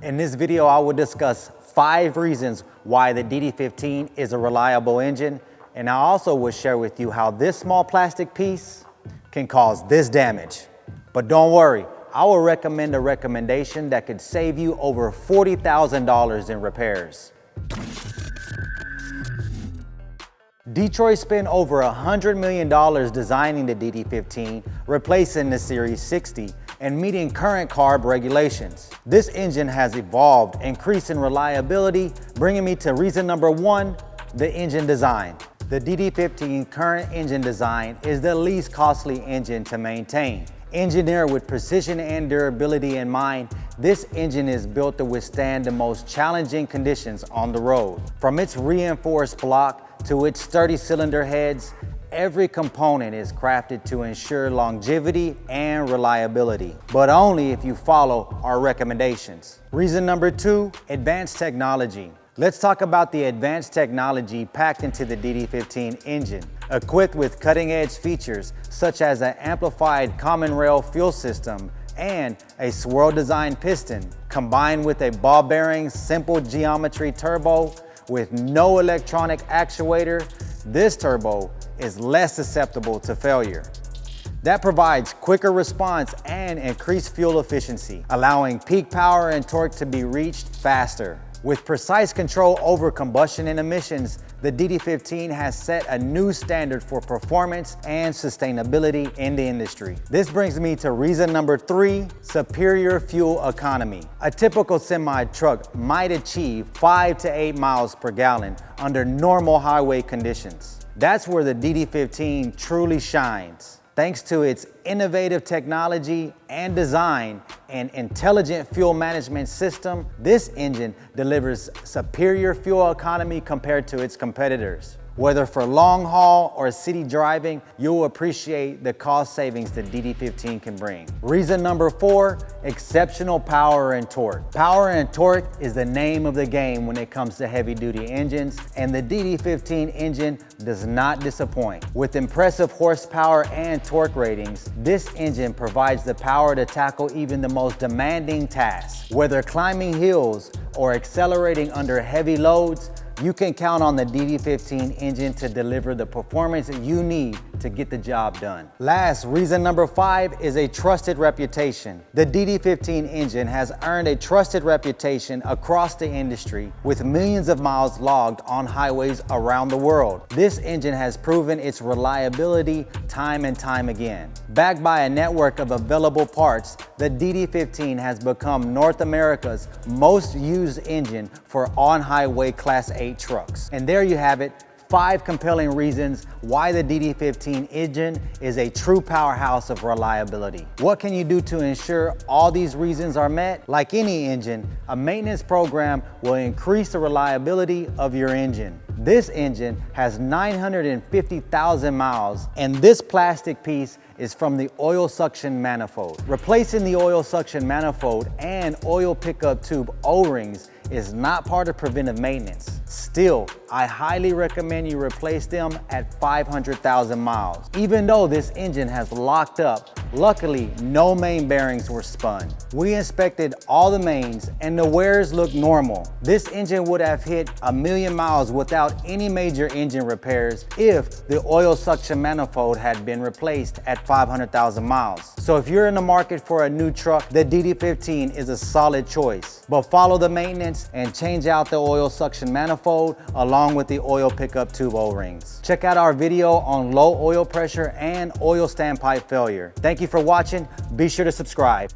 In this video, I will discuss 5 reasons why the DD15 is a reliable engine, and I also will share with you how this small plastic piece can cause this damage. But don't worry, I will recommend a recommendation that could save you over $40,000 in repairs. Detroit spent over $100 million designing the DD15, replacing the Series 60, and meeting current CARB regulations. This engine has evolved, increasing reliability, bringing me to reason number 1, the engine design. The DD15 current engine design is the least costly engine to maintain. Engineered with precision and durability in mind, this engine is built to withstand the most challenging conditions on the road. From its reinforced block to its sturdy cylinder heads, every component is crafted to ensure longevity and reliability, but only if you follow our recommendations. Reason number 2, advanced technology. Let's talk about the advanced technology packed into the DD15 engine. Equipped with cutting-edge features such as an amplified common rail fuel system and a swirl-designed piston, combined with a ball bearing simple geometry turbo with no electronic actuator, this turbo is less susceptible to failure. That provides quicker response and increased fuel efficiency, allowing peak power and torque to be reached faster. With precise control over combustion and emissions, the DD15 has set a new standard for performance and sustainability in the industry. This brings me to reason number 3, superior fuel economy. A typical semi-truck might achieve 5 to 8 miles per gallon under normal highway conditions. That's where the DD15 truly shines. Thanks to its innovative technology and design and intelligent fuel management system, this engine delivers superior fuel economy compared to its competitors. Whether for long haul or city driving, you'll appreciate the cost savings the DD15 can bring. Reason number 4, exceptional power and torque. Power and torque is the name of the game when it comes to heavy duty engines, and the DD15 engine does not disappoint. With impressive horsepower and torque ratings, this engine provides the power to tackle even the most demanding tasks. Whether climbing hills or accelerating under heavy loads, you can count on the DD15 engine to deliver the performance you need to get the job done. Last, reason number 5 is a trusted reputation. The DD15 engine has earned a trusted reputation across the industry with millions of miles logged on highways around the world. This engine has proven its reliability time and time again. Backed by a network of available parts, the DD15 has become North America's most used engine for on-highway Class 8 trucks. And there you have it, 5 compelling reasons why the DD15 engine is a true powerhouse of reliability. What can you do to ensure all these reasons are met? Like any engine, a maintenance program will increase the reliability of your engine. This engine has 950,000 miles, and this plastic piece is from the oil suction manifold. Replacing the oil suction manifold and oil pickup tube O-rings is not part of preventive maintenance. Still, I highly recommend you replace them at 500,000 miles. Even though this engine has locked up, luckily no main bearings were spun. We inspected all the mains and the wears look normal. This engine would have hit 1,000,000 miles without any major engine repairs if the oil suction manifold had been replaced at 500,000 miles. So if you're in the market for a new truck, the DD15 is a solid choice. But follow the maintenance and change out the oil suction manifold along with the oil pickup tube O-rings. Check out our video on low oil pressure and oil standpipe failure. Thank you for watching. Be sure to subscribe.